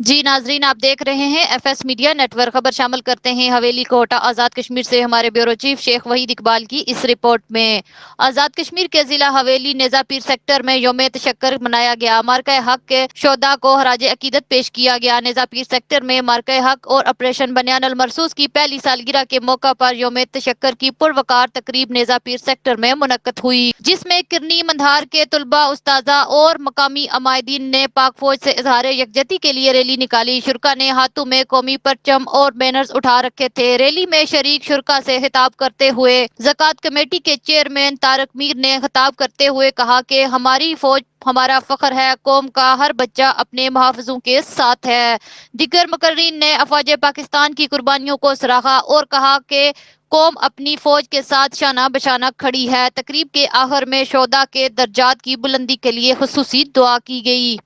جی ناظرین، آپ دیکھ رہے ہیں F S media network. خبر شامل کرتے ہیں حویلی کوٹہ آزاد کشمیر سے ہمارے بیورو چیف شیخ وحید اقبال کی اس رپورٹ میں۔ آزاد کشمیر کے ضلع حویلی نیزا پیر سیکٹر میں یوم تشکر منایا گیا۔ مارکہ حق کے شہداء کو خراج عقیدت پیش کیا گیا۔ نیزا پیر سیکٹر میں مارکہ حق اور آپریشن بنیان المرصوص کی پہلی سالگرہ کے موقع پر یوم تشکر کی پروقار تقریب نیزا پیر سیکٹر میں منعقد ہوئی، جس میں کرنی مندھار کے طلباء، اساتذہ اور مقامی عمائدین نے پاک فوج سے اظہار یکجہتی کے لیے ریلی نکالی۔ شرکاء نے ہاتھوں میں قومی پرچم اور بینرز اٹھا رکھے تھے۔ ریلی میں شریک شرکاء سے خطاب کرتے ہوئے زکوٰۃ کمیٹی کے چیئرمین طارق میر نے خطاب کرتے ہوئے کہا کہ ہماری فوج ہمارا فخر ہے، قوم کا ہر بچہ اپنے محافظوں کے ساتھ ہے۔ دیگر مقررین نے افواج پاکستان کی قربانیوں کو سراہا اور کہا کہ قوم اپنی فوج کے ساتھ شانہ بشانہ کھڑی ہے۔ تقریب کے آخر میں شہداء کے درجات کی بلندی کے لیے خصوصی دعا کی گئی۔